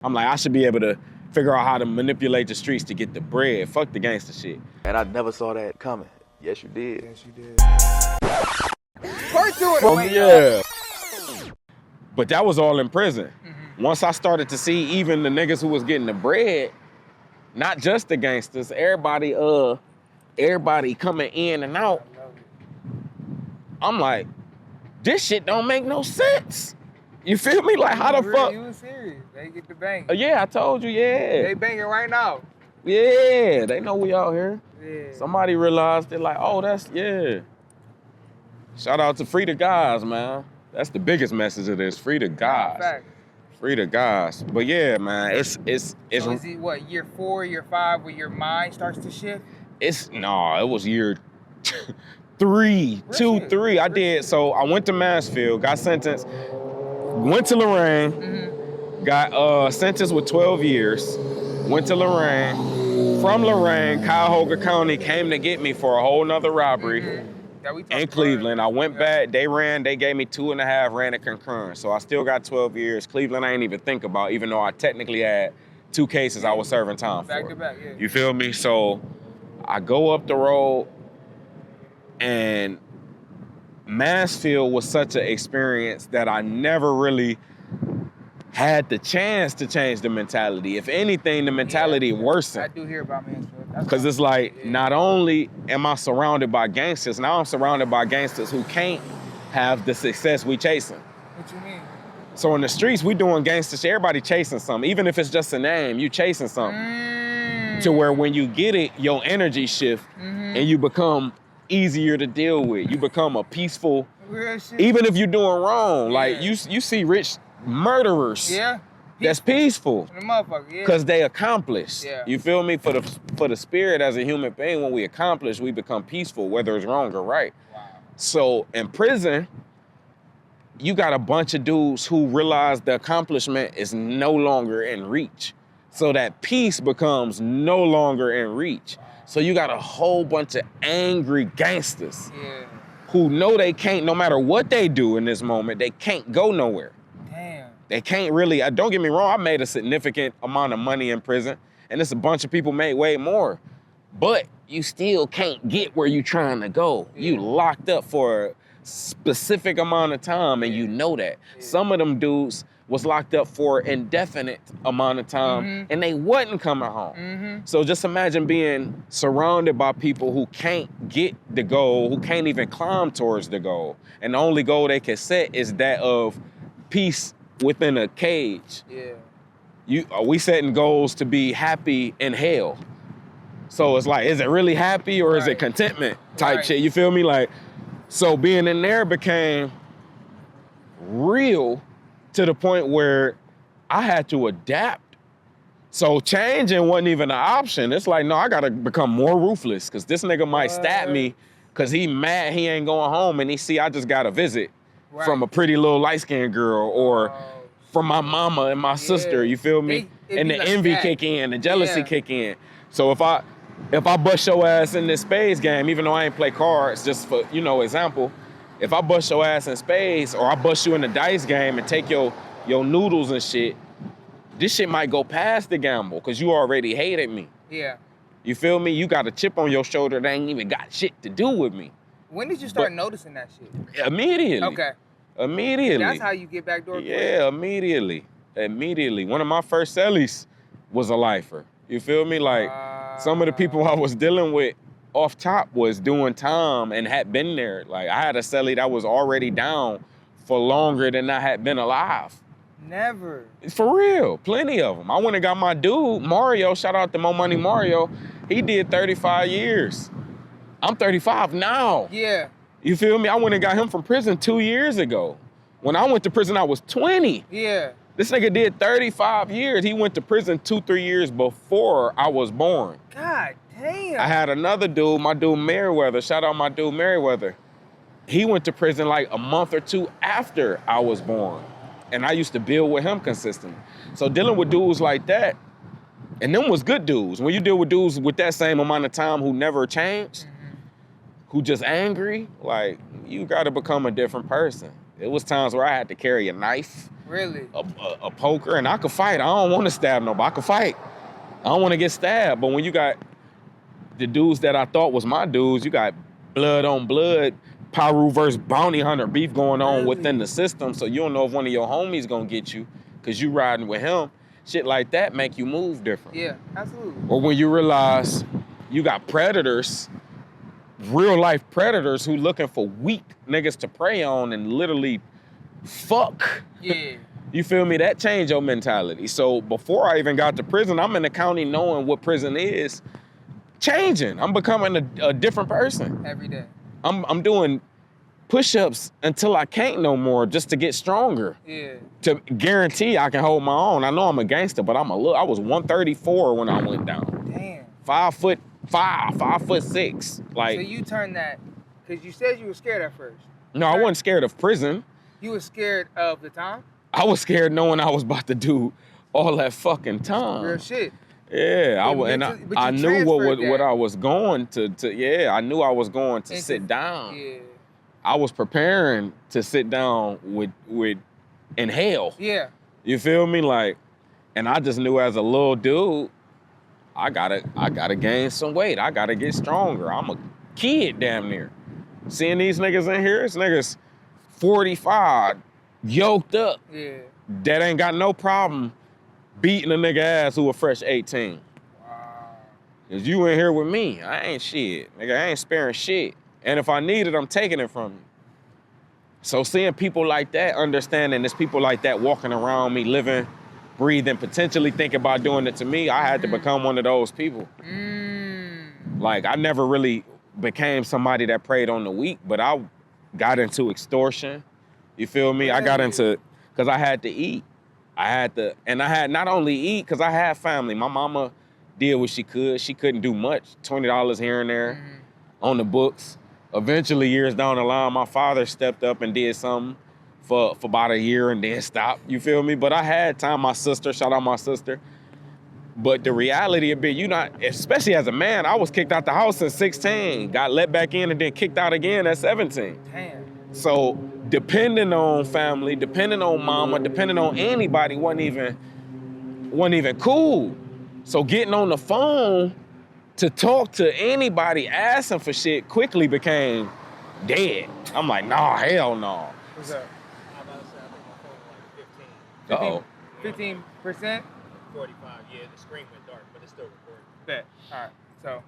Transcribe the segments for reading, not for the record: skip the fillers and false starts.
I'm like, I should be able to figure out how to manipulate the streets to get the bread. Fuck the gangster shit. And I never saw that coming. Yes, you did. Yes, you did. Part two of the way, yeah. But that was all in prison. Once I started to see even the niggas who was getting the bread, not just the gangsters, everybody coming in and out, I'm like, this shit don't make no sense. You feel me? Like, how the fuck? You was serious. They get the bang. Yeah, I told you, yeah. They banging right now. Yeah, they know we out here. Yeah. Somebody realized they're like, oh, that's, yeah. Shout out to Free the Guys, man. That's the biggest message of this, Free the Guys. Fact. Free the Guys. But yeah, man, it's. So is it what, year 4, year 5, where your mind starts to shift? It was year 3, 2, 3. I did, so I went to Mansfield, got sentenced, went to Lorraine, got sentenced with 12 years, went to Lorraine. From Lorraine, Cuyahoga County came to get me for a whole nother robbery in Cleveland. I went back, they gave me 2.5, ran a concurrent. So I still got 12 years. Cleveland I ain't even think about, even though I technically had 2 cases I was serving time for. Back to back, yeah. You feel me? So I go up the road, and Mansfield was such an experience that I never really had the chance to change the mentality. If anything, the mentality worsened. I do hear about Mansfield. Because it's like, not only am I surrounded by gangsters, now I'm surrounded by gangsters who can't have the success we chasing. What you mean? So in the streets, we doing gangster shit. Everybody chasing something. Even if it's just a name, you chasing something. To where when you get it, your energy shift and you become easier to deal with. You become a peaceful, Real shit. even if you're doing wrong. Like you see rich murderers. Yeah. That's peaceful. The motherfucker, yeah. Because they accomplished. Yeah. You feel me? For the spirit as a human being, when we accomplish, we become peaceful, whether it's wrong or right. Wow. So in prison, you got a bunch of dudes who realize the accomplishment is no longer in reach. So that peace becomes no longer in reach. So you got a whole bunch of angry gangsters who know they can't, no matter what they do in this moment, they can't go nowhere. Damn. They can't really, don't get me wrong, I made a significant amount of money in prison, and it's a bunch of people made way more. But you still can't get where you trying to go. You locked up for a specific amount of time, and you know that. Some of them dudes was locked up for indefinite amount of time, and they wasn't coming home. So just imagine being surrounded by people who can't get the goal, who can't even climb towards the goal. And the only goal they can set is that of peace within a cage. Yeah. We setting goals to be happy in hell. So it's like, is it really happy or is it contentment type shit? You feel me? Like, so being in there became real to the point where I had to adapt. So changing wasn't even an option. It's like, no, I gotta become more ruthless because this nigga might stab me because he mad he ain't going home and he see I just got a visit from a pretty little light-skinned girl or from my mama and my sister, you feel me? And the envy kick in, the jealousy kick in. So if I bust your ass in this spades game, even though I ain't play cards, just for, example, if I bust your ass in spades or I bust you in the dice game and take your noodles and shit, this shit might go past the gamble because you already hated me. Yeah. You feel me? You got a chip on your shoulder that ain't even got shit to do with me. When did you start noticing that shit? Immediately. Okay. Immediately. That's how you get backdoor. Yeah, immediately. One of my first cellies was a lifer. You feel me? Like, some of the people I was dealing with off top was doing time and had been there. Like, I had a cellie that was already down for longer than I had been alive. Never. For real, plenty of them. I went and got my dude, Mario, shout out to Mo Money Mario. He did 35 years. I'm 35 now. Yeah. You feel me? I went and got him from prison 2 years ago. When I went to prison, I was 20. Yeah. This nigga did 35 years. He went to prison 2-3 years before I was born. God damn. I had another dude, my dude Merriweather. Shout out my dude Merriweather. He went to prison like a month or 2 after I was born. And I used to build with him consistently. So dealing with dudes like that, and them was good dudes. When you deal with dudes with that same amount of time who never changed, who just angry, like, you gotta become a different person. It was times where I had to carry a knife. Really? a poker, and I could fight. I don't want to stab nobody. I could fight. I don't want to get stabbed. But when you got the dudes that I thought was my dudes, you got blood on blood, Pyru versus bounty hunter beef going on within the system. So you don't know if one of your homies gonna get you because you riding with him. Shit like that make you move different. Yeah, absolutely. Or when you realize you got predators, real life predators who looking for weak niggas to prey on and literally fuck. Yeah. You feel me? That changed your mentality. So before I even got to prison, I'm in the county knowing what prison is, changing. I'm becoming a different person. Every day. I'm doing push-ups until I can't no more just to get stronger. Yeah. To guarantee I can hold my own. I know I'm a gangster, but I was 134 when I went down. Damn. 5'5", 5'6". Like, So you turned that, because you said you were scared at first. no, I wasn't scared of prison. You were scared of the time? I was scared knowing I was about to do all that fucking time. Real shit. Yeah, I knew what I was going to. Yeah, I knew I was going to sit down. Yeah. I was preparing to sit down with in hell. Yeah. You feel me? Like, and I just knew as a little dude, I gotta gain some weight. I gotta get stronger. I'm a kid damn near. Seeing these niggas in here, this niggas 45, yoked up, Yeah. that ain't got no problem beating a nigga ass who a fresh 18. Wow. Cause you in here with me, I ain't shit. Nigga, I ain't sparing shit. And if I need it, I'm taking it from you. So seeing people like that, understanding there's people like that walking around me, living, breathing, potentially thinking about doing it to me, I had to become one of those people. Like, I never really became somebody that preyed on the weak, but I got into extortion. You feel me? I got into, cause I had to eat. And I had not only eat, cause I had family. My mama did what she could. She couldn't do much. $20 here and there on the books. Eventually, years down the line, my father stepped up and did something for about a year and then stopped. You feel me? But I had time. My sister, shout out my sister. But the reality of it, especially as a man, I was kicked out the house at 16, got let back in and then kicked out again at 17. Damn. So depending on family, depending on mama, depending on anybody wasn't even cool. So getting on the phone to talk to anybody asking for shit quickly became dead. I'm like, nah, hell no. What's up? I'm about to say, I think my phone like 15. Uh-oh. 15%? 45, yeah, the screen went dark, but it's still recording. Bet. All right. So.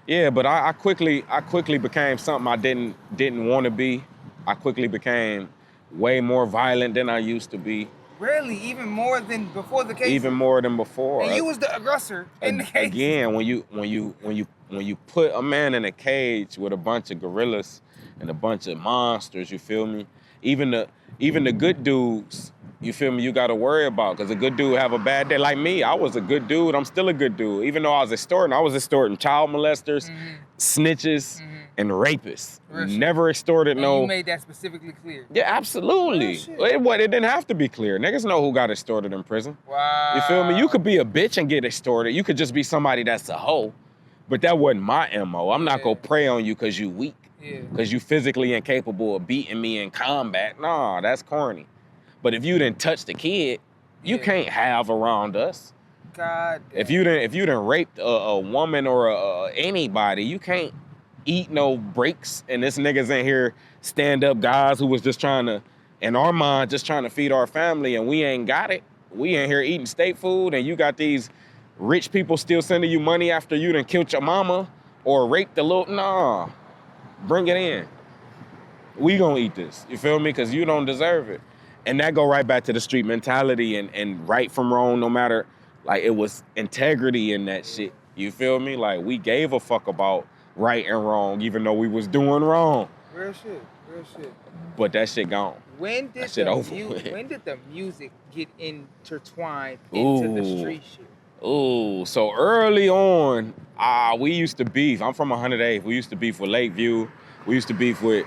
Yeah, but I quickly became something I didn't want to be. I quickly became way more violent than I used to be. Really? Even more than before the case? Even more than before. And you was the aggressor in the case? Again, when you put a man in a cage with a bunch of gorillas and a bunch of monsters, you feel me? Even the good dudes, you feel me, you gotta worry about, because a good dude have a bad day. Like me, I was a good dude, I'm still a good dude. Even though I was extorting child molesters, snitches, and rapists. Never extorted and no. You made that specifically clear. Yeah, absolutely. It didn't have to be clear. Niggas know who got extorted in prison. Wow. You feel me? You could be a bitch and get extorted. You could just be somebody that's a hoe. But that wasn't my MO. I'm not gonna prey on you because you weak. Yeah. Because you physically incapable of beating me in combat. Nah, that's corny. But if you didn't touch the kid, you can't have around us. God damn. If you didn't raped a woman or anybody, you can't eat no breaks. And this nigga's in here, stand-up guys who was just trying to, in our mind, just trying to feed our family, and we ain't got it. We in here eating state food, and you got these rich people still sending you money after you done killed your mama or raped the little, nah. Bring it in. We gonna eat this, you feel me? Because you don't deserve it. And that go right back to the street mentality and right from wrong, no matter, like, it was integrity in that shit. You feel me? Like, we gave a fuck about right and wrong, even though we was doing wrong. Real shit. Real shit. But that shit gone. When did the music get intertwined into the street shit? Ooh, so early on, we used to beef. I'm from 108th. We used to beef with Lakeview. We used to beef with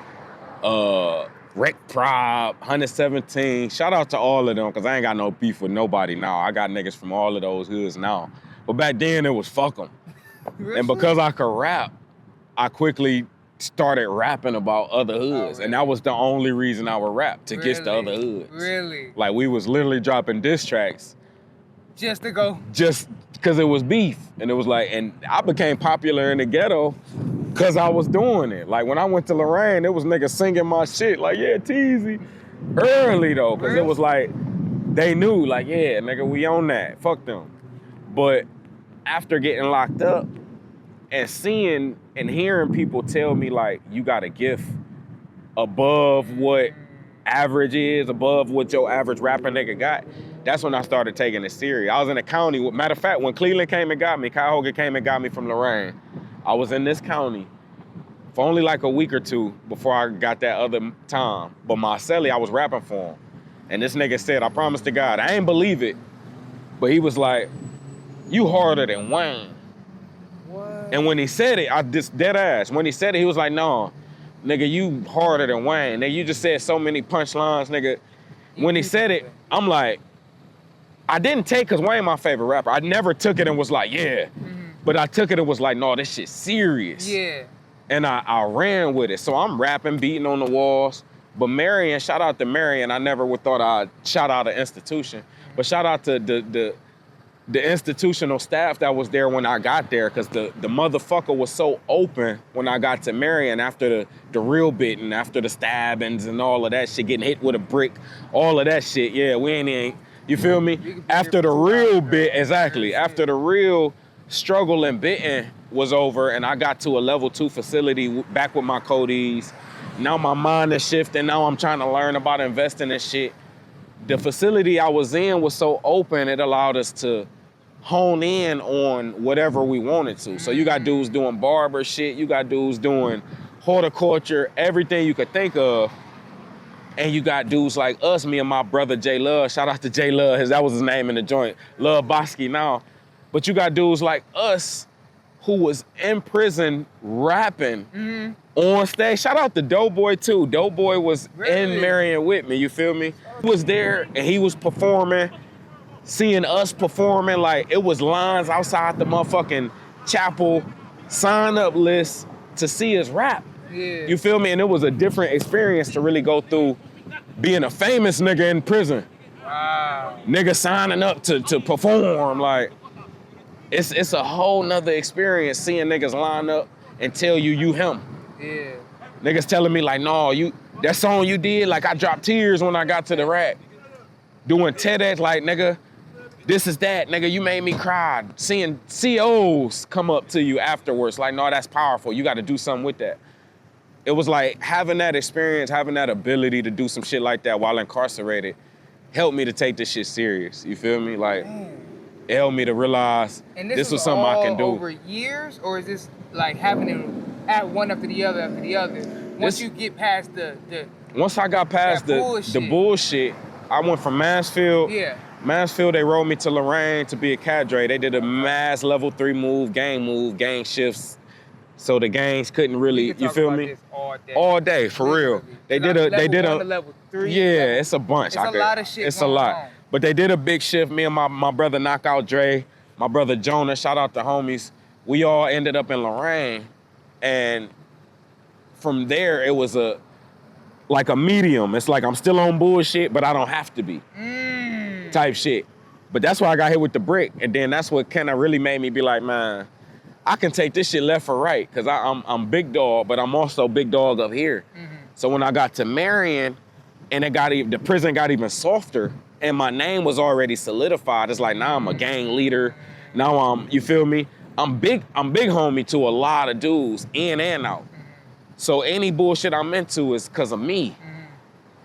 Rec Prob, 117. Shout out to all of them, because I ain't got no beef with nobody now. I got niggas from all of those hoods now. But back then, it was fuck them. And because I could rap, I quickly started rapping about other hoods. really? And that was the only reason I would rap, to get the Really? other hoods. Really? Like, we was literally dropping diss tracks Just to go. just because it was beef. And it was like, and I became popular in the ghetto because I was doing it. Like, when I went to Lorraine, it was niggas singing my shit, like, yeah, Teezy. Early, though, because it was like, they knew, like, yeah, nigga, we on that. Fuck them. But after getting locked up and seeing and hearing people tell me, like, you got a gift above what average is, above what your average rapper nigga got, that's when I started taking it serious. I was in a county, matter of fact, when Cleveland came and got me, Kyle Hogan came and got me from Lorraine, I was in this county for only like a week or two before I got that other time. But Marcelli, I was rapping for him. And this nigga said, I promise to God, I ain't believe it, but he was like, you harder than Wayne. What? And when he said it, I just dead ass. When he said it, he was like, no, nigga, you harder than Wayne. Nigga, you just said so many punchlines, nigga. When he said it, I'm like, I didn't take, cause Wayne my favorite rapper. I never took it and was like, yeah. But I took it and was like, no, this shit's serious. Yeah. And I ran with it. So I'm rapping, beating on the walls. But Marion, shout out to Marion. I never would thought I'd shout out an institution. But shout out to the institutional staff that was there when I got there, because the motherfucker was so open when I got to Marion after the real bit and after the stabbings and all of that shit, getting hit with a brick, all of that shit. Yeah, we ain't you feel me? After the real bit, exactly. After the real struggle and bitting was over and I got to a level 2 facility back with my Cody's, now my mind is shifting. Now I'm trying to learn about investing in shit. The facility I was in was so open, it allowed us to hone in on whatever we wanted to. So you got dudes doing barber shit, you got dudes doing horticulture, everything you could think of. And you got dudes like us, me and my brother J Love, shout out to J Love, that was his name in the joint, Love Bosky now. But you got dudes like us who was in prison rapping on stage. Shout out to Doughboy too. Doughboy was in Marion with me, you feel me? He was there and he was performing, seeing us performing, like it was lines outside the motherfucking chapel sign up list to see us rap. Yeah. You feel me? And it was a different experience to really go through being a famous nigga in prison. Wow. Nigga signing up to perform, like, it's a whole nother experience seeing niggas line up and tell you him. Yeah. Niggas telling me like, no, that song you did, like I dropped tears when I got to the rack. Doing TEDx, like, nigga, this is that, nigga, you made me cry. Seeing COs come up to you afterwards, like, no, that's powerful, you gotta do something with that. It was like having that experience, having that ability to do some shit like that while incarcerated helped me to take this shit serious, you feel me? Like, it helped me to realize And this was something I can do. over years, or is this like happening at one after the other after the other? Once you get past Once I got past the bullshit, I went from Mansfield. Yeah. Mansfield, they rolled me to Lorraine to be a cadre. They did a mass level 3 move, gang shifts. So the gangs couldn't really, could you talk feel about me? this all day, for real. They did a level 3. yeah, it's a bunch. It's a lot of shit It's a going lot. on. But they did a big shift. Me and my brother Knockout Dre, my brother Jonah, shout out the homies. We all ended up in Lorraine. And from there, it was like a medium. It's like I'm still on bullshit, but I don't have to be. Type shit. But that's why I got hit with the brick. And then that's what kind of really made me be like, man, I can take this shit left or right, because I'm big dog, but I'm also big dog up here. So when I got to Marion, and the prison got even softer, and my name was already solidified, it's like, now I'm a gang leader. Now you feel me? I'm big homie to a lot of dudes, in and out. So any bullshit I'm into is because of me.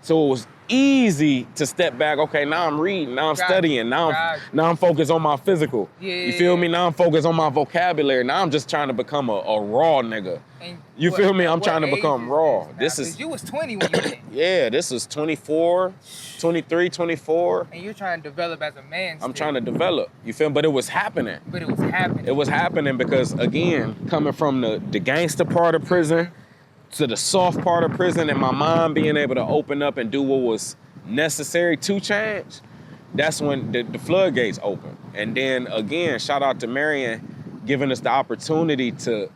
So it was easy to step back. Okay, now I'm reading, now I'm studying, now I'm focused on my physical. You feel me? Now I'm focused on my vocabulary. Now I'm just trying to become a raw nigga. You feel me? I'm trying to become raw. This is you was 20 when you went. Yeah, this is 24, 23, 24. And you're trying to develop as a man. I'm trying to develop. You feel me? But it was happening. But it was happening. It was happening because, again, coming from the gangster part of prison to the soft part of prison, and my mind being able to open up and do what was necessary to change, that's when the floodgates open. And then again, shout out to Marion giving us the opportunity to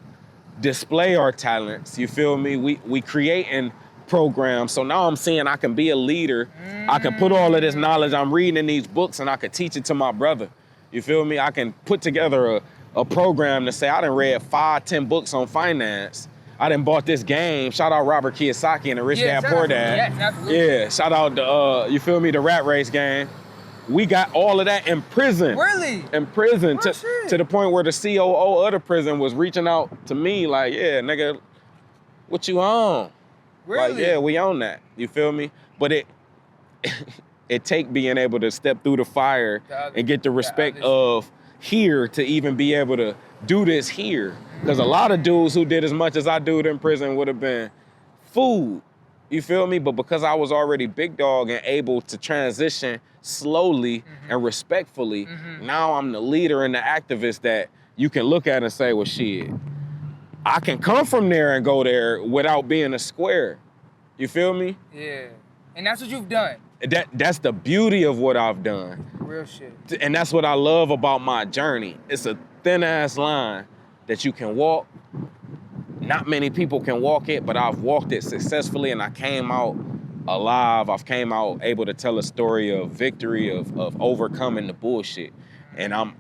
display our talents. You feel me? We creating programs. So now I'm seeing I can be a leader. I can put all of this knowledge I'm reading in these books and I can teach it to my brother. You feel me? I can put together a program to say I done read 5-10 books on finance. I done bought this game. Shout out Robert Kiyosaki and the Rich Dad Poor Dad. Yes, absolutely. Yeah, shout out the you feel me, the Rat Race game. We got all of that in prison. Really? In prison Oh, shit. to the point where the COO of the prison was reaching out to me like, yeah, nigga, what you on? Really? Like, yeah, we own that. You feel me? But it take being able to step through the fire and get the respect of here to even be able to do this here. Because a lot of dudes who did as much as I do in prison would have been food. You feel me? But because I was already big dog and able to transition slowly and respectfully, now I'm the leader and the activist that you can look at and say, well, shit, I can come from there and go there without being a square. You feel me? Yeah. And that's what you've done. That's the beauty of what I've done. Real shit. And that's what I love about my journey. It's a thin ass line that you can walk. Not many people can walk it, but I've walked it successfully and I came out alive. I've came out able to tell a story of victory, of overcoming the bullshit. And I'm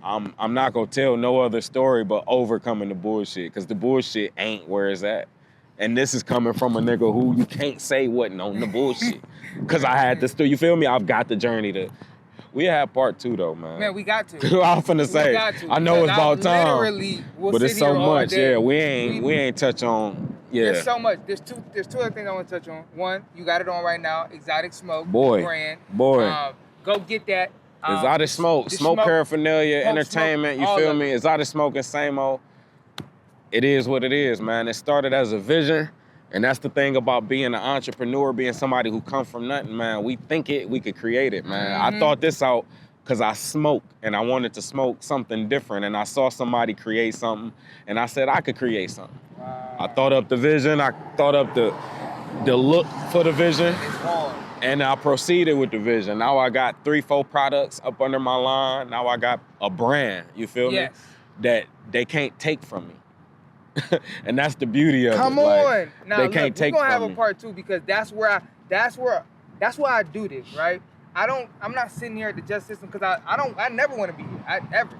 not gonna tell no other story but overcoming the bullshit, because the bullshit ain't where it's at. And this is coming from a nigga who you can't say wasn't on the bullshit. Cause I had this, you feel me? I've got the journey to, we have part 2 though, man. Man, we got to. I'm finna say, We got to, I know because it's about I time, literally will but sit it's so here all much, day. yeah, we ain't touch on, yeah. There's so much. There's two other things I want to touch on. One, you got it on right now, Exotic Smoke. Boy, brand. boy. Go get that. Exotic Smoke, the smoke paraphernalia, Smoke, entertainment, you all feel of me? it. Exotic Smoke and same old. It is what it is, man. It started as a vision, and that's the thing about being an entrepreneur, being somebody who come from nothing, man. We think it, we could create it, man. I thought this out because I smoke, and I wanted to smoke something different, and I saw somebody create something, and I said I could create something. Wow. I thought up the vision, I thought up the look for the vision, It's hard. and I proceeded with the vision. Now I got 3-4 products up under my line. Now I got a brand, you feel me? Yes. That they can't take from me. And that's the beauty of Come it. Like, on. Now they look, can't take we're gonna from have me. a part 2 because that's why I do this, right? I'm not sitting here at the justice system because I never want to be here. Ever.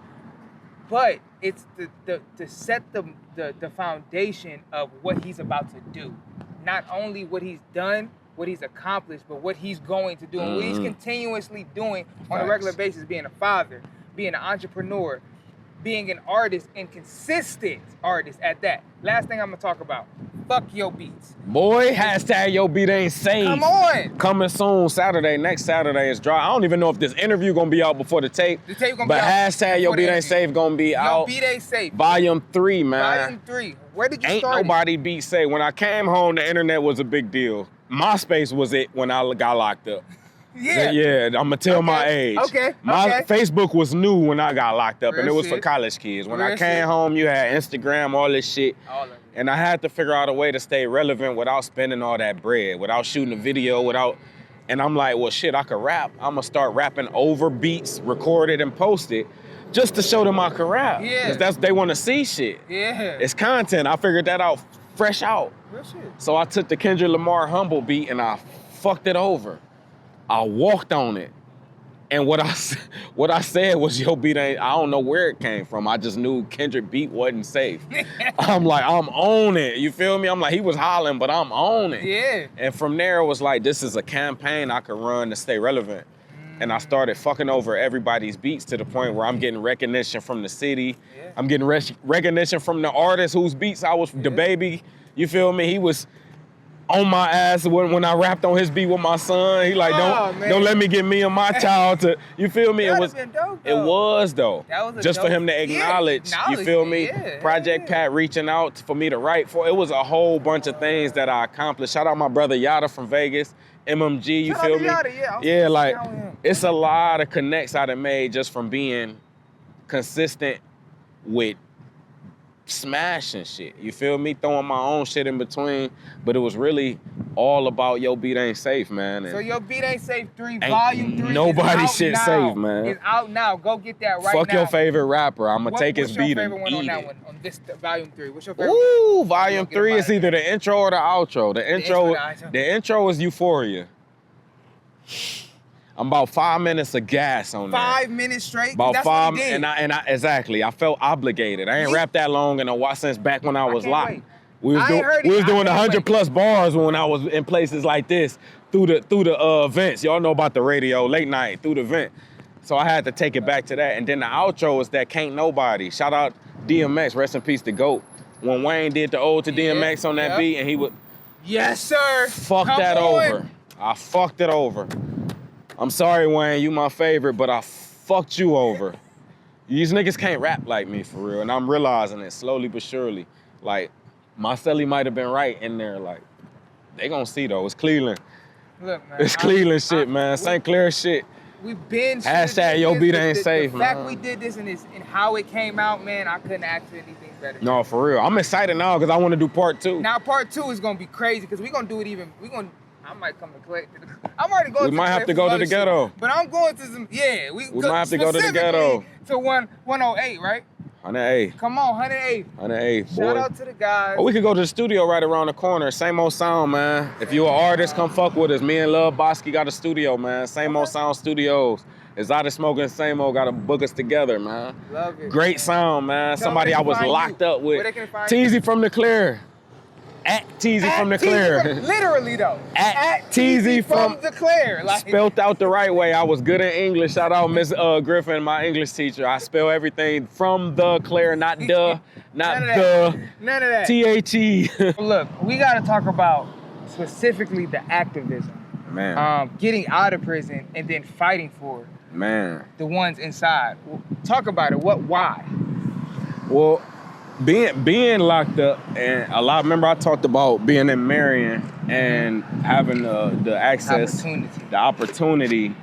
But it's to set the foundation of what he's about to do. Not only what he's done, what he's accomplished, but what he's going to do and what he's continuously doing on a regular basis, being a father, being an entrepreneur, being an artist and consistent artist at that. Last thing I'm gonna talk about, fuck your beats. Boy, hashtag your beat ain't safe. Come on. Coming soon, Saturday. Next Saturday is dry. I don't even know if this interview gonna be out before the tape. The tape gonna but be out hashtag your before beat the ain't interview. safe gonna be Your out. beat ain't safe. Volume 3, man. Volume 3. Where did you Ain't start? nobody beat safe. When I came home, the internet was a big deal. MySpace was it when I got locked up. Yeah. Yeah, I'm gonna tell my age. Okay, My okay. Facebook was new when I got locked up, and Real it was for shit. college kids. When I Real came shit. home, you had Instagram, all this shit. All of it. And I had to figure out a way to stay relevant without spending all that bread, without shooting a video, without. And I'm like, well, shit, I could rap. I'm gonna start rapping over beats, record it and post it, just to show them I can rap. Yeah. Because they want to see shit. Yeah. It's content. I figured that out fresh out. Real shit. So I took the Kendrick Lamar Humble beat and I fucked it over. I walked on it. And what I said was, yo, beat ain't, I don't know where it came from. I just knew Kendrick beat wasn't safe. I'm like, I'm on it. You feel me? I'm like, he was hollering, but I'm on it. Yeah. And from there, it was like, this is a campaign I could run to stay relevant. And I started fucking over everybody's beats to the point where I'm getting recognition from the city. Yeah. I'm getting recognition from the artist whose beats I was, the baby. You feel me? He was on my ass when I rapped on his beat with my son. He like, man. don't let me get me and my child to, you feel me? That It was, would've been dope, it though. was though. That was a Just for dope- him to yeah, acknowledge, you acknowledge feel it, me? yeah, Project yeah. Pat reaching out for me to write for. It was a whole bunch of things that I accomplished. Shout out my brother Yada from Vegas, MMG, you Shout out feel to me? Yada, yeah, I was Yeah, gonna like, say out with him. it's a lot of connects I done made just from being consistent with smashing shit. You feel me? Throwing my own shit in between, but it was really all about Yo Beat Ain't Safe, man. So Yo Beat Ain't Safe 3, Ain't Volume 3 nobody is out shit now. safe, man. It's out now. Go get that right Fuck now. your favorite rapper. I'ma take his beat What's your and favorite one on eat that it. one? On this Volume 3. What's your favorite Ooh, one? volume Get a 3 is volume. either the intro or the outro. The intro, intro or the outro? the intro is Euphoria. I'm about 5 minutes of gas on there. 5 minutes straight? About That's five, what he did. and I exactly. I felt obligated. I ain't Me- rapped that long in a while since back when I was can't locked. wait. We was, I ain't heard it. we was I doing can't 100 wait. plus bars when I was in places like this through the events. Y'all know about the radio, late night, through the event. So I had to take it back to that. And then the outro is that Can't Nobody. Shout out DMX, rest in peace to GOAT. When Wayne did the ode to DMX on that yeah. beat and he would Yes, sir. fuck Come that on. over. I fucked it over. I'm sorry, Wayne, you my favorite, but I fucked you over. These niggas can't rap like me for real, and I'm realizing it slowly but surely. Like, Marcelli might have been right in there. Like, they gonna see though. It's Cleveland. Look, man. It's Cleveland shit, man. St. Clair shit. We've been Hashtag Yo Beat Ain't Safe, The fact man. we did this and how it came out, man, I couldn't ask for anything better. No, for real. I'm excited now because I want to do part 2. Now part 2 is gonna be crazy because we're gonna do it even. I might come to Clay. I'm already going. We to might Clay have to for go to other the ghetto. shit, but I'm going to some. Yeah, we might have to go to the specifically ghetto. To 108, right? 108. Come on, 108. 108, boy. Shout out to the guys. Or we could go to the studio right around the corner. Same old sound, man. If you an artist, come fuck with us. Me and Love Bosky got a studio, man. Same old sound studios. Exotic Smoking, same old, gotta book us together, man. Love it. Great man. sound, man. Tell Somebody them I they was can find locked you. up with. Where they can find Teasy from the Clear. At Teasy from the Clear. Literally though. At Teasy from the Clear. Like, spelt out the right way. I was good in English. Shout out Miss Griffin, my English teacher. I spell everything from the Clear, not the, not None of the. None of that. T-H-E. Look, we gotta talk about specifically the activism. Man, Getting out of prison and then fighting for man. the ones inside. Talk about it. Why? Well, being locked up, and remember I talked about being in Marion and having the access, the opportunity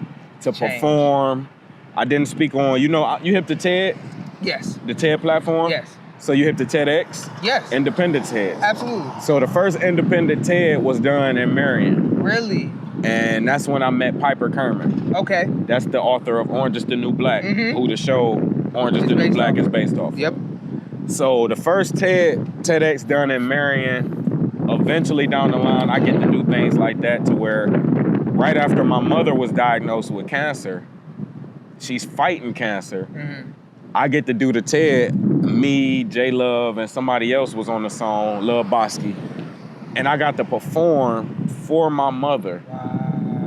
to Change. perform. I didn't speak on, you hip the TED, Yes. the TED platform? Yes. So you hip the TEDx? Yes. Independent TED. Absolutely. So the first independent TED was done in Marion, Really? and that's when I met Piper Kerman. Okay. That's the author of Orange is the New Black, Mhm. who the show Orange is It's the New based Black off. is based off. Yep. So the first TEDx done in Marion, eventually down the line, I get to do things like that to where right after my mother was diagnosed with cancer, she's fighting cancer, Mm-hmm. I get to do the TED. Me, J Love, and somebody else was on the song, Love Bosky. And I got to perform for my mother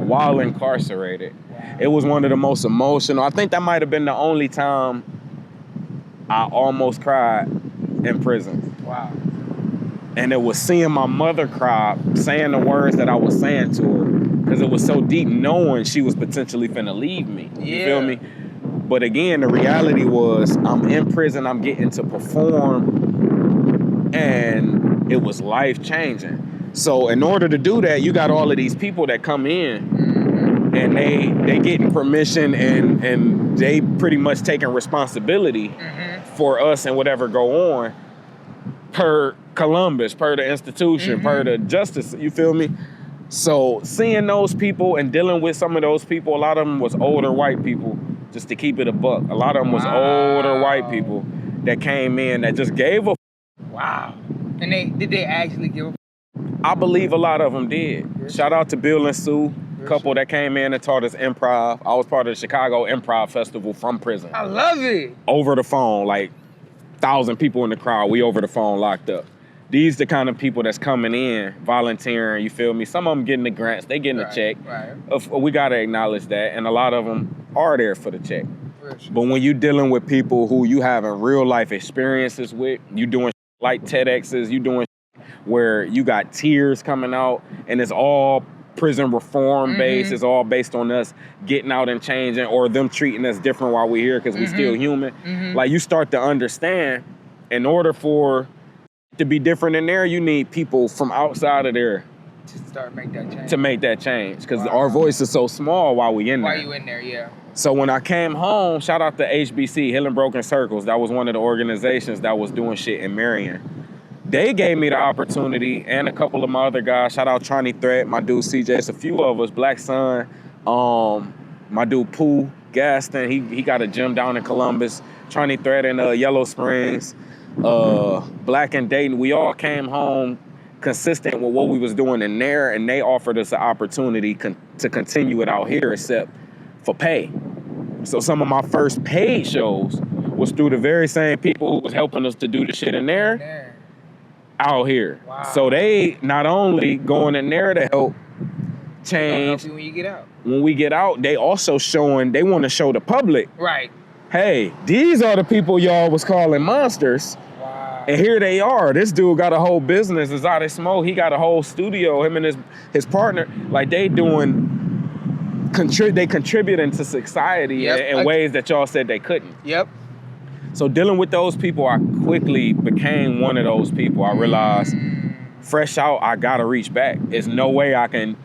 while incarcerated. It was one of the most emotional. I think that might have been the only time I almost cried in prison. Wow. And it was seeing my mother cry, saying the words that I was saying to her, because it was so deep, knowing she was potentially finna leave me. You feel me? But again, the reality was I'm in prison, I'm getting to perform, and it was life-changing. So in order to do that, you got all of these people that come in, and they getting permission, and they pretty much taking responsibility for us and whatever go on per Columbus, per the institution, per the justice, you feel me? So seeing those people and dealing with some of those people, a lot of them was older white people, just to keep it a buck. A lot of them was older white people that came in that just gave a Wow. And did they actually give a I believe a lot of them did. Shout out to Bill and Sue, a couple that came in and taught us improv. I was part of the Chicago Improv Festival from prison. I love it. Over the phone, like 1,000 people in the crowd, we over the phone locked up. These the kind of people that's coming in, volunteering, you feel me? Some of them getting the grants, they getting a check. Right. We gotta acknowledge that, and a lot of them are there for the check. For sure. But when you dealing with people who you having real life experiences with, you doing like TEDx's, you doing where you got tears coming out, and it's all prison reform based, it's all based on us getting out and changing, or them treating us different while we're here because we still human. Like, you start to understand, in order for to be different in there, you need people from outside of there to make that change. change, because our voice is so small while we in there. Why you in there, yeah. So when I came home, shout out to HBC, Healing Broken Circles. That was one of the organizations that was doing shit in Marion. they gave me the opportunity, and a couple of my other guys. Shout out Tronny Threat, my dude CJ. It's a few of us. Black Sun, my dude Pooh Gaston. He got a gym down in Columbus. Tronny Threat in Yellow Springs. Black and Dayton. We all came home consistent with what we was doing in there, and they offered us an opportunity to continue it out here, except for pay. So some of my first paid shows was through the very same people who was helping us to do the shit in there out here. Wow. So they not only going in there to help change Help you when you get out. when we get out, they also they want to show the public, Right. hey, these are the people y'all was calling monsters. Wow. And here they are. This dude got a whole business. Exotic Smoke. He got a whole studio. Him and his partner, like they contributing to society in ways that y'all said they couldn't. Yep. So dealing with those people, I quickly became one of those people. I realized, fresh out, I gotta reach back. There's no way I can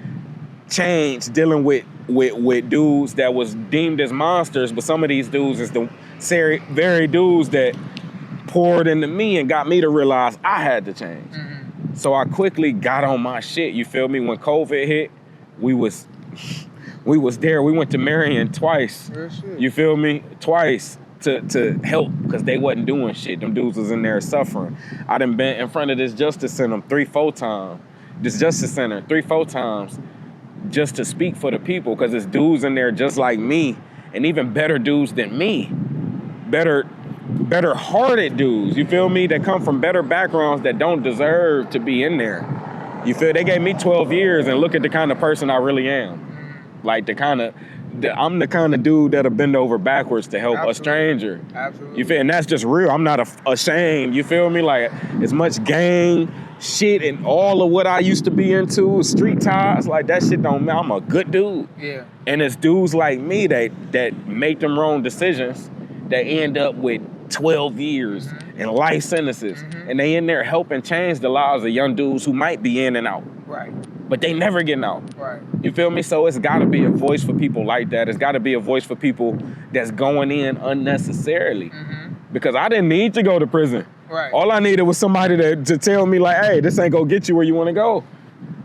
change dealing with dudes that was deemed as monsters, but some of these dudes is the very dudes that poured into me and got me to realize I had to change. Mm-hmm. So I quickly got on my shit, you feel me? When COVID hit, we was there. We went to Marion twice. Real shit. You feel me? Twice to help, because they wasn't doing shit. Them dudes was in there suffering. I done been in front of this Justice Center 3-4 times. This Justice Center 3-4 times just to speak for the people, because there's dudes in there just like me, and even better dudes than me. Better hearted dudes, you feel me? That come from better backgrounds that don't deserve to be in there. You feel? They gave me 12 years and look at the kind of person I really am. Like I'm the kind of dude that'll bend over backwards to help a stranger. Absolutely. You feel? And that's just real. I'm not ashamed. You feel me? Like as much gang shit and all of what I used to be into, street ties, like that shit don't matter. I'm a good dude. Yeah. And it's dudes like me that make them wrong decisions that end up with 12 years and life sentences. And they in there helping change the lives of young dudes who might be in and out. Right. But they never getting out. Right. You feel me? So it's gotta be a voice for people like that. It's gotta be a voice for people that's going in unnecessarily. Because I didn't need to go to prison. Right. All I needed was somebody to tell me like, hey, this ain't gonna get you where you wanna go.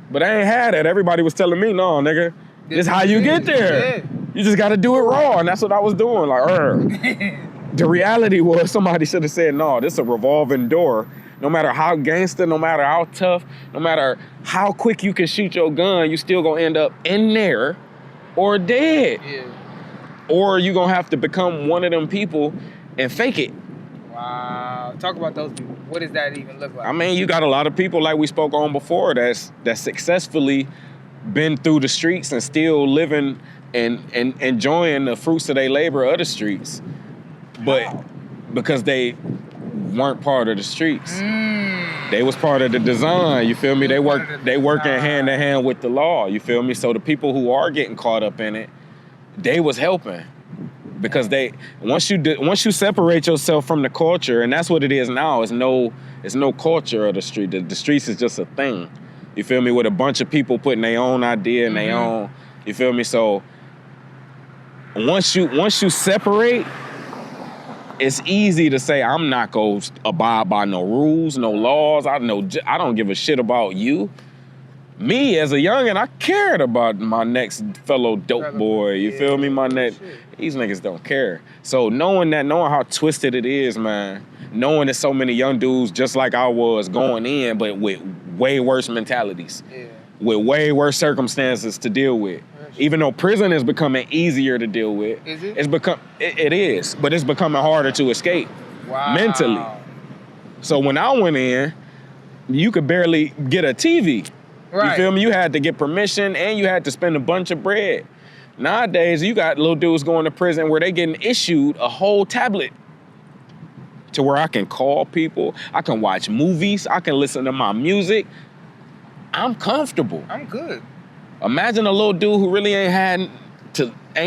But I ain't had that. Everybody was telling me, no, nigga, this how you get there. Yeah. You just gotta do it raw. And that's what I was doing, like, The reality was somebody should have said, no, this is a revolving door. No matter how gangster, no matter how tough, no matter how quick you can shoot your gun, you still gonna end up in there or dead. Yeah. Or you gonna have to become one of them people and fake it. Wow. Talk about those people. What does that even look like? I mean, you got a lot of people like we spoke on before that's successfully been through the streets and still living and enjoying the fruits of their labor of the streets. But because they weren't part of the streets. They was part of the design, you feel me? They working hand in hand with the law, you feel me? So the people who are getting caught up in it, they was helping. Because once you separate yourself from the culture, and that's what it is now, it's no culture of the street. The streets is just a thing. You feel me? With a bunch of people putting their own idea and their own, you feel me? So once you separate, it's easy to say, I'm not going to abide by no rules, no laws. I don't give a shit about you. Me, as a youngin', I cared about my next fellow dope boy. You feel me? These niggas don't care. So knowing how twisted it is, man, knowing that so many young dudes, just like I was, going in, but with way worse mentalities, with way worse circumstances to deal with. Even though prison is becoming easier to deal with, is it? It is, but it's becoming harder to escape mentally. So when I went in, you could barely get a TV. Right. You feel me? You had to get permission and you had to spend a bunch of bread. Nowadays, you got little dudes going to prison where they getting issued a whole tablet to where I can call people, I can watch movies, I can listen to my music. I'm comfortable. I'm good. Imagine a little dude who really ain't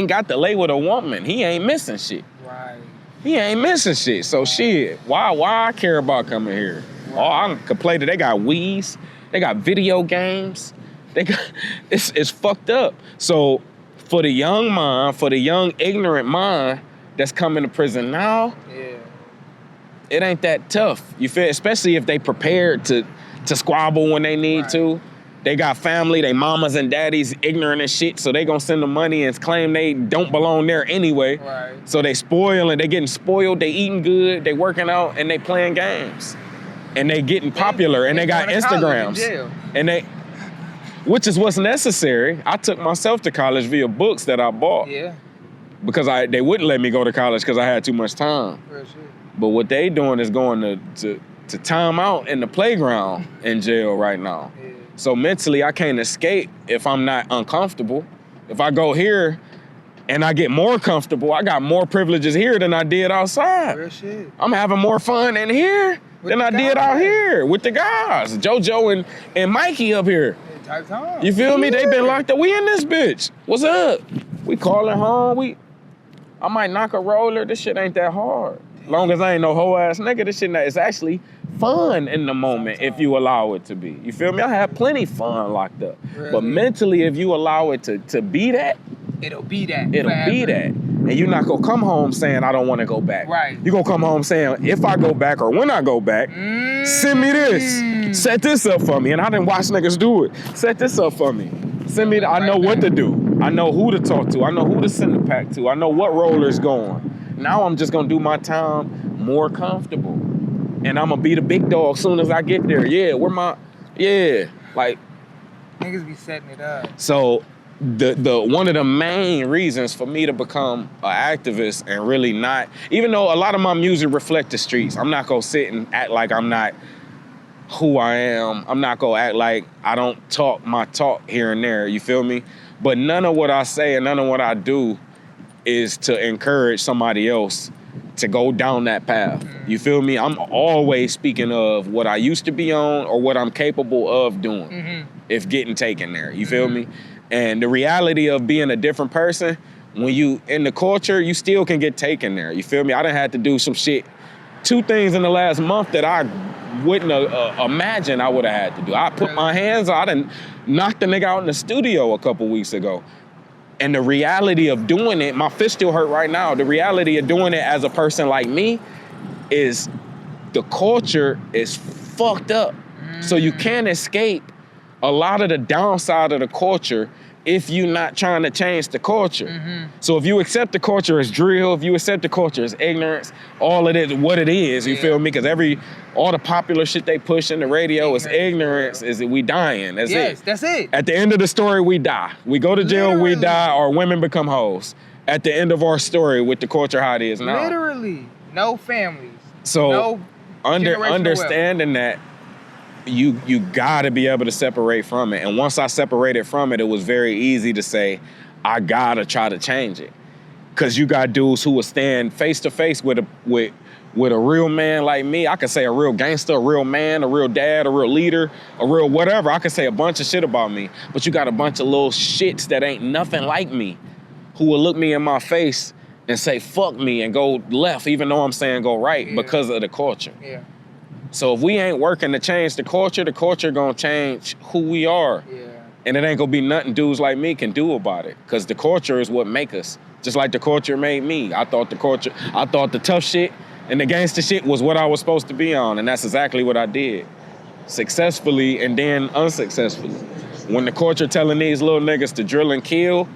got to lay with a woman. He ain't missing shit. Right. He ain't missing shit. So shit, why I care about coming here? Right. Oh, I can play that. They got Wii's, they got video games. It's fucked up. So for the young mind, for the young ignorant mind that's coming to prison now, it ain't that tough. You feel, especially if they prepared to squabble when they need to. They got family, they mamas and daddies ignorant as shit, so they gonna send them money and claim they don't belong there anyway. Right. So they spoil and they getting spoiled, they eating good, they working out, and they playing games. And they getting popular, and they got going to college in Instagrams. jail. And they, which is what's necessary. I took myself to college via books that I bought. Yeah. Because they wouldn't let me go to college because I had too much time. Real shit. But what they doing is going to time out in the playground in jail right now. Yeah. So mentally, I can't escape if I'm not uncomfortable. If I go here and I get more comfortable, I got more privileges here than I did outside. Real shit. I'm having more fun in here than I did out here with the guys. JoJo and Mikey up here. Yeah, type time. You feel me? They been locked up. We in this bitch. What's up? We calling home. I might knock a roller. This shit ain't that hard. Long as I ain't no hoe ass nigga, this shit it's actually fun in the moment if you allow it to be. You feel me? I had plenty fun locked up. Really? But mentally, if you allow it to be that, It'll be that. it'll forever. be that. And you're not gonna come home saying, I don't wanna go back. Right. You're gonna come home saying, if I go back or when I go back, send me this. Set this up for me. And I didn't watch niggas do it. Set this up for me. Send me, I know what to do. I know who to talk to. I know who to send the pack to. I know what roller's going. Now I'm just gonna do my time more comfortable. And I'm gonna be the big dog as soon as I get there. Yeah, like. Niggas be setting it up. So the one of the main reasons for me to become an activist and really not, even though a lot of my music reflect the streets, I'm not gonna sit and act like I'm not who I am. I'm not gonna act like I don't talk my talk here and there, you feel me? But none of what I say and none of what I do is to encourage somebody else to go down that path. You feel me? I'm always speaking of what I used to be on or what I'm capable of doing if getting taken there. You feel me? And the reality of being a different person, when you in the culture, you still can get taken there. You feel me? I done had to do some shit, 2 things in the last month that I wouldn't imagine I would have had to do. I put my hands on, I done knocked the nigga out in the studio a couple weeks ago. And the reality of doing it, my fist still hurt right now. The reality of doing it as a person like me is the culture is fucked up. So you can't escape a lot of the downside of the culture if you're not trying to change the culture. So if you accept the culture as drill, if you accept the culture as ignorance, all it is what it is, you feel me? Because all the popular shit they push in the radio is ignorance, is that we dying, that's it. That's it. At the end of the story, we die. We go to jail, we die, or women become hoes. At the end of our story with the culture how it is now. Literally. No families. So no understanding that, you gotta be able to separate from it. And once I separated from it, it was very easy to say, I gotta try to change it. Cause you got dudes who will stand face to face with a real man like me. I could say a real gangster, a real man, a real dad, a real leader, a real whatever. I could say a bunch of shit about me. But you got a bunch of little shits that ain't nothing like me who will look me in my face and say, fuck me, and go left, even though I'm saying go right because of the culture. Yeah. So if we ain't working to change the culture gonna change who we are. Yeah. And it ain't gonna be nothing dudes like me can do about it. Cause the culture is what make us. Just like the culture made me. I thought the tough shit and the gangster shit was what I was supposed to be on. And that's exactly what I did. Successfully and then unsuccessfully. When the culture telling these little niggas to drill and kill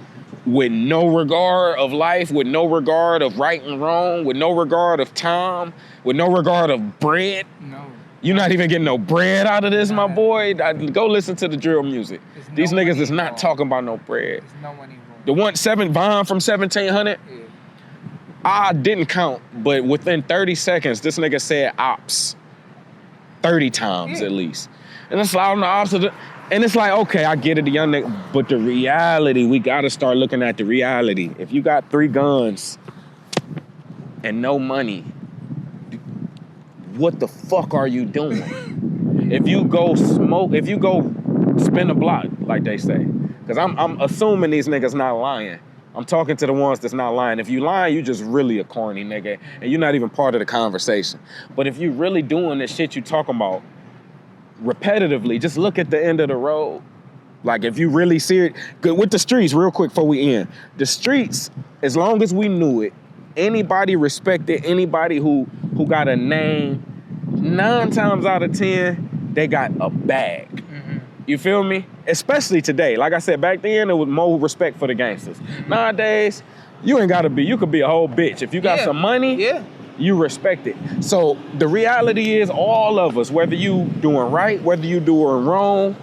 with no regard of life, with no regard of right and wrong, with no regard of time, with no regard of bread. No. You're not even getting no bread out of this, my boy. Go listen to the drill music. These niggas is not talking about no bread. There's no money involved. The one Vaughn from 1700, I didn't count, but within 30 seconds, this nigga said ops 30 times at least. And it's like on the ops of and it's like, okay, I get it, the young nigga, but the reality, we gotta start looking at the reality. If you got 3 guns and no money, what the fuck are you doing? If you go spin a block, like they say, because I'm assuming these niggas not lying. I'm talking to the ones that's not lying. If you lying, you just really a corny nigga, and you're not even part of the conversation. But if you really doing this shit you talking about repetitively, just look at the end of the road. Like if you really see it, good with the streets, real quick before we end. The streets, as long as we knew it, anybody respected, anybody who got a name, 9 times out of 10, they got a bag. Mm-hmm. You feel me? Especially today. Like I said, back then, it was more respect for the gangsters. Nowadays, you ain't gotta be, you could be a whole bitch. If you got some money, yeah, you respect it. So the reality is all of us, whether you doing right, whether you doing wrong,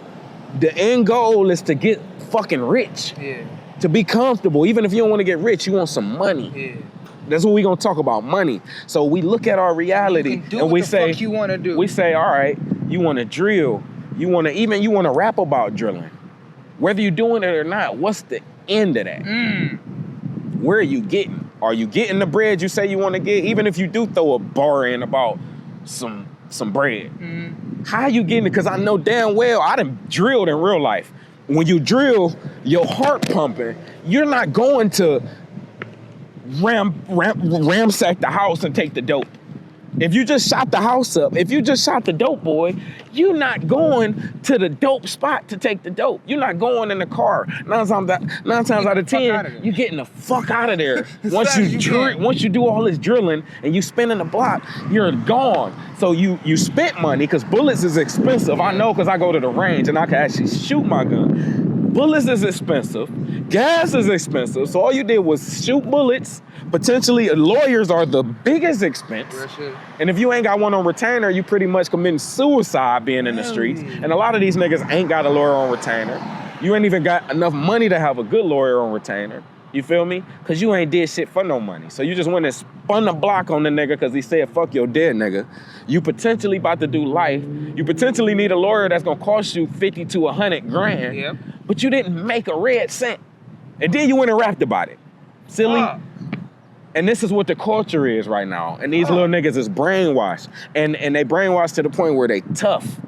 the end goal is to get fucking rich. yeah, To be comfortable. Even if you don't want to get rich, you want some money. yeah. That's what we gonna talk about, money. So we look at our reality You can do and what we the say, fuck you want to do. we say, all right, you wanna drill, you wanna rap about drilling. Whether you're doing it or not, what's the end of that? Where are you getting? Are you getting the bread you say you wanna get? Even if you do throw a bar in about some bread. How you getting it? Because I know damn well I done drilled in real life. When you drill, your heart pumping, you're not going to ramsack the house and take the dope. If you just shot the house up, if you just shot the dope boy, you're not going to the dope spot to take the dope. You're not going in the car. 9 times out of 10, you're getting the fuck out of there. Once you do all this drilling and you spinning the block, you're gone. So you spent money because bullets is expensive. I know because I go to the range and I can actually shoot my gun. Bullets is expensive. Gas is expensive. So all you did was shoot bullets. Potentially, lawyers are the biggest expense. And if you ain't got one on retainer, you pretty much committing suicide being in the streets. And a lot of these niggas ain't got a lawyer on retainer. You ain't even got enough money to have a good lawyer on retainer. You feel me? Because you ain't did shit for no money. So you just went and spun the block on the nigga because he said, fuck your dead nigga. You potentially about to do life. You potentially need a lawyer that's going to cost you 50 to 100 grand. Yep. But you didn't make a red cent. And then you went and rapped about it. Silly. And this is what the culture is right now. And these little niggas is brainwashed. And they brainwashed to the point where they tough.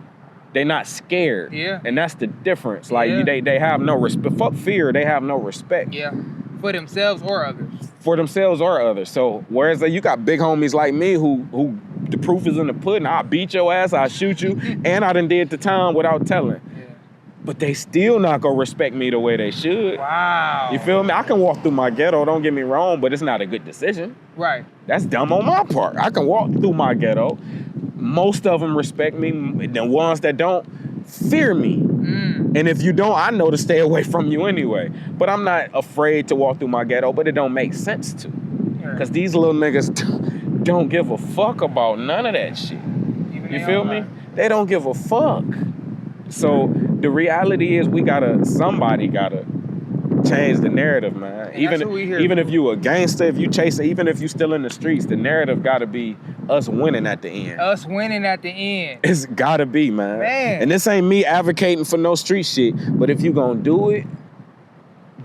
They not scared. Yeah. And that's the difference. Like they have no respect. Fuck fear, they have no respect. Yeah. For themselves or others. For themselves or others. So whereas you got big homies like me who the proof is in the pudding. I'll beat your ass, I'll shoot you, and I done did the time without telling. But they still not gonna respect me the way they should. Wow. You feel me? I can walk through my ghetto, don't get me wrong, but it's not a good decision. Right. That's dumb on my part. I can walk through my ghetto. Most of them respect me. The ones that don't, fear me. And if you don't, I know to stay away from you anyway. But I'm not afraid to walk through my ghetto, but it don't make sense to. Because these little niggas don't give a fuck about none of that shit. You feel me? They don't give a fuck. So the reality is somebody gotta change the narrative, man. Even if you a gangster, if you chase it, even if you still in the streets, the narrative gotta be us winning at the end. Us winning at the end. It's gotta be, man. And this ain't me advocating for no street shit, but if you gonna do it,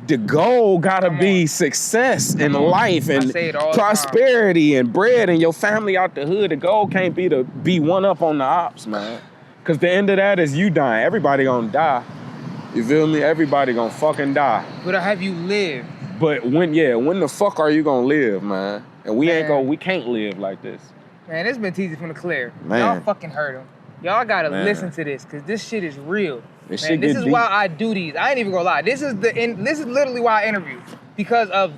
the goal gotta be success in life and prosperity and bread and your family out the hood. The goal can't be to be one up on the ops, man. Cause the end of that is you dying. Everybody gonna die. You feel me? Everybody gonna fucking die. But have you lived? But when the fuck are you gonna live, man? And we can't live like this. Man, it's been teasing from the clear. Man. Y'all fucking heard him. Y'all gotta listen to this, cause this shit is real. This is why I do these. I ain't even gonna lie. This is literally why I interview. Because of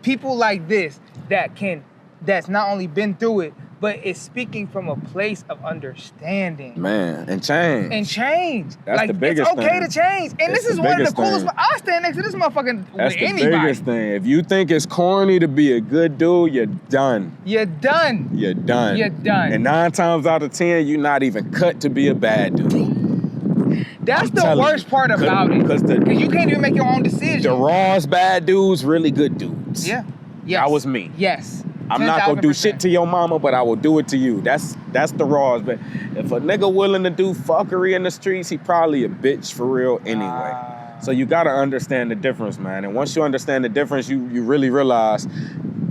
people like this that's not only been through it, but it's speaking from a place of understanding. Man, and change. That's like, the biggest thing. It's okay thing. to change. And this is one of the coolest. I stand next to this motherfucker That's with the anybody. biggest thing. If you think it's corny to be a good dude, you're done. You're done. You're done. You're done. And 9 times out of 10, you're not even cut to be a bad dude. That's the worst part about it. Because you can't even make your own decision. The rawest bad dudes, really good dudes. Yeah. That was me. Yes. I'm not gonna do shit to your mama, but I will do it to you. That's the rawest. But if a nigga willing to do fuckery in the streets, he probably a bitch for real anyway. So you gotta understand the difference, man. And once you understand the difference, you really realize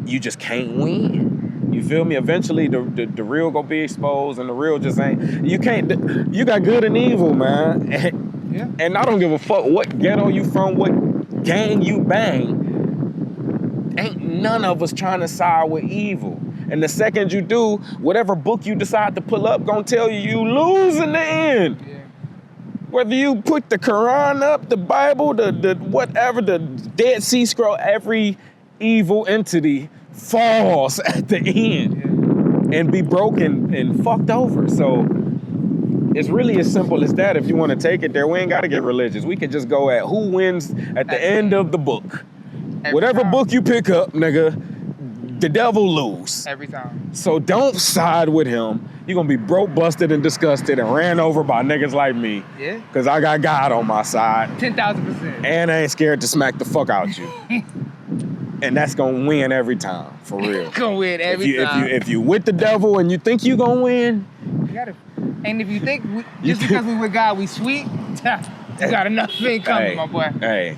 you just can't win. You feel me? Eventually the real gonna be exposed and the real just ain't. You got good and evil, man. And I don't give a fuck what ghetto you from, what gang you bang. Ain't none of us trying to side with evil. And the second you do, whatever book you decide to pull up gonna tell you lose in the end. Whether you put the Quran up, the Bible, the whatever, the Dead Sea Scroll, every evil entity falls at the end and be broken and fucked over. So it's really as simple as that. If you want to take it there, we ain't got to get religious. We can just go at who wins at the end of the book. Whatever time. book you pick up, nigga, the devil lose. Every time. So don't side with him. You're going to be broke, busted, and disgusted and ran over by niggas like me. Yeah. Because I got God on my side. 10,000%. And I ain't scared to smack the fuck out you. And that's going to win every time, for real. Gonna win every time. If you with the devil and you think you going to win, You gotta, and if you think just because we with God we sweet, you got enough thing coming, hey, my boy. hey,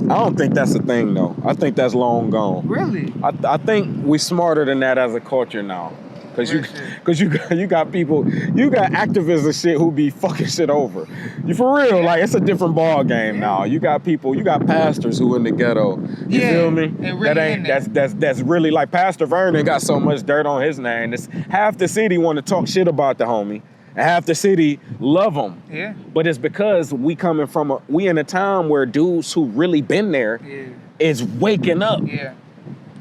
I don't think that's a thing, though. I think that's long gone. Really? I think we smarter than that as a culture now. Cause you got people, you got activists and shit who be fucking shit over. You for real, like it's a different ball game now. You got people, you got pastors who in the ghetto. You feel me? Really That's really like Pastor Vernon got so much dirt on his name. It's, half the city want to talk shit about the homie, and half the city love him. Yeah. But it's because we in a time where dudes who really been there is waking up. Yeah.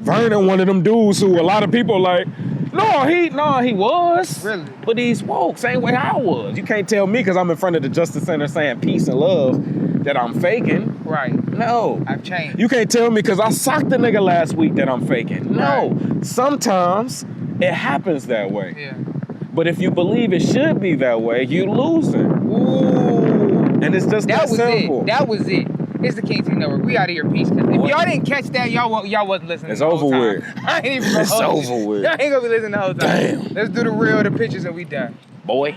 Vernon, one of them dudes who a lot of people like, no, he was. Really? But he's woke, same way I was. You can't tell me because I'm in front of the Justice Center saying peace and love that I'm faking. Right. No. I've changed. You can't tell me because I socked the nigga last week that I'm faking. No. Right. Sometimes it happens that way. Yeah. But if you believe it should be that way, you losing. Ooh. And it's just that was simple. it. That was it. It's the King Team Network. We out of here. Peace. If y'all didn't catch that, y'all wasn't listening. It's the whole over time. with. I ain't even gonna It's hold you. over with. Y'all ain't gonna be listening the whole time. Damn. Let's do the real, the pictures, and we done. Boy.